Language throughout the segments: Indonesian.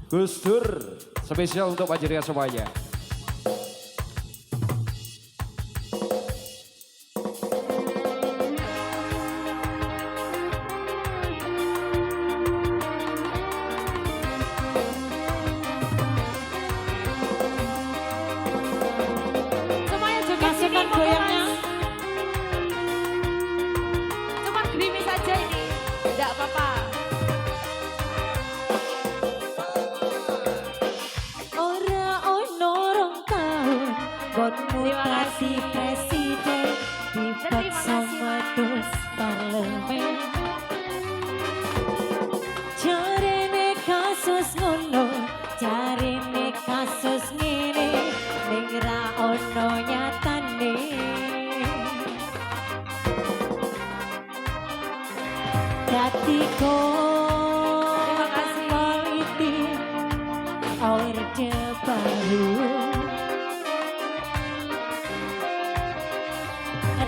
Gus Dur, spesial untuk Panjenengan semuanya. Semuanya joget sini goyangnya. Cuma gerimis saja ini, tidak apa-apa. Ora ono rong tahun kon mutasi presiden dipaksa matus parlemen. Jarene kasus ngono, jarene kasus ngene, ning ra ono nyatane. Dadi Terima kasih. politik Orde Baru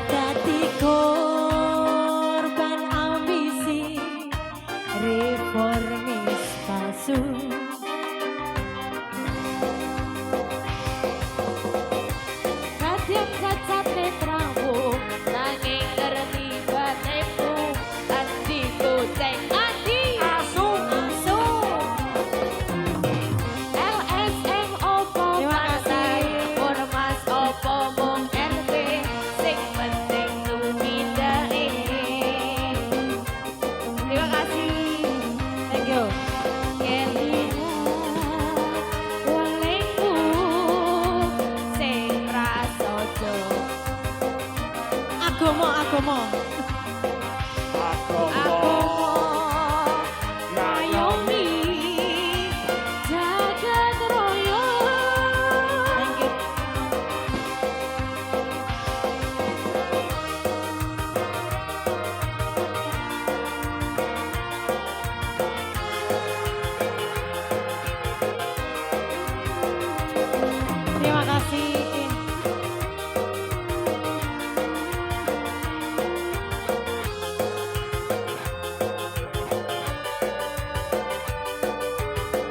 dadi korban ambisi reformis palsu. Kadang cacat netramu, nanging ngerti batinmu. Andi goceng, andi Asuh. LSM opo Terima partai, kasih. ormas opo mung RT, sing penting tumindahe. Terima kasih. Thank you. Kelingan wong lengku sing prasaja. Agama. Aku ngayomi jagat raya. Thank you. Terima kasih.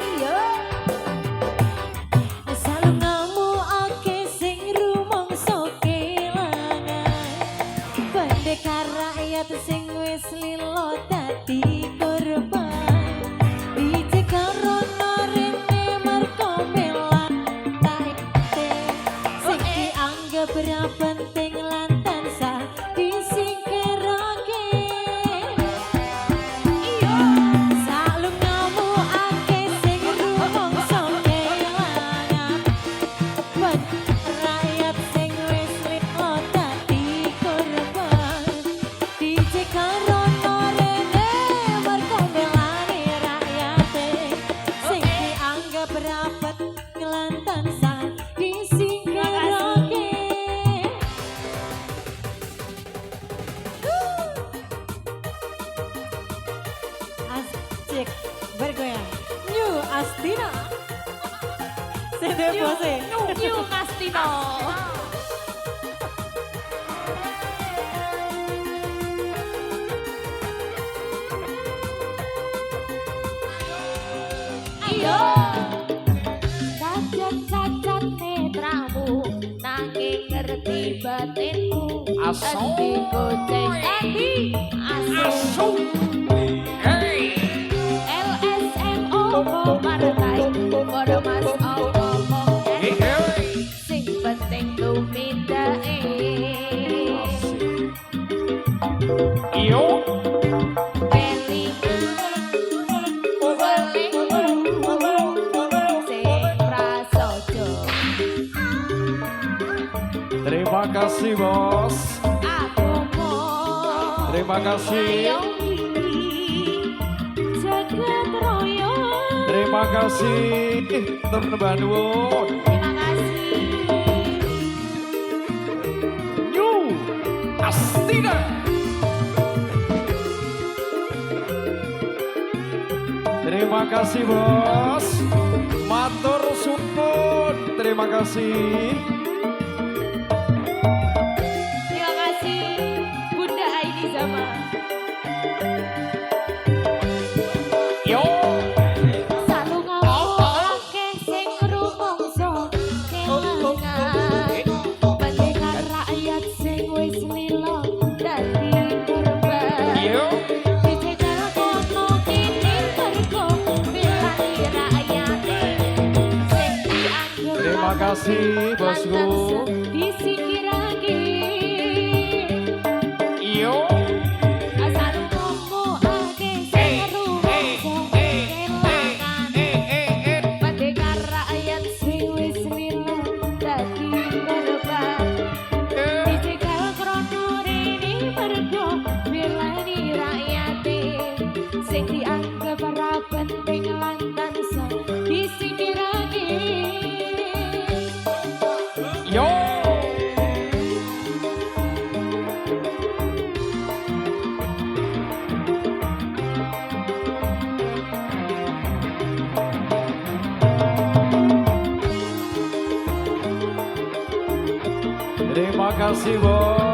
Iya. Selalu ngamukake sing rumangsa kelangan. Pendekar rakyat sing wis lilo dadi korban. Dicekarono rene merko melan taite. Sing dianggap ra penting lan tansah disingkirake. Iya. Selalu ngamukake sing rumangsa kelangan. Buat rakyat sing wis lilo dadi korban. Dicekarono rene merko belani rakyate. Sing dianggap rapat ngelantan sah disingkirake. Asik, bergoyang. New Astina. Sede pose. New Kastino. Ayo. Kadang cacat netramu, nanging ngerti batinmu. Aso. Andi goceng, andi asu. LSM opo partai, ormas opo mung RT, sing penting tumindahe. Iyo, terima kasih bos. Terima kasih. Terima kasih. Turun Bandung. New Astina. Terima kasih bos. Matur suwun. Terima kasih. Bunda Aini Zaman. Yo. Selalu ngomong Yo. Dicekel kono kini mergo belani rakyate. Sing dianggep Terima kasih bosku. disikir lagi. Yo. Asal ngomong ake seru kelangan. Merdeka rakyat sing wis lila dadi korban. Dicekel krono rene mergo belani rakyate. Sing dianggap ora penting lan tansah disingkirake. Yo. Terima kasih bos.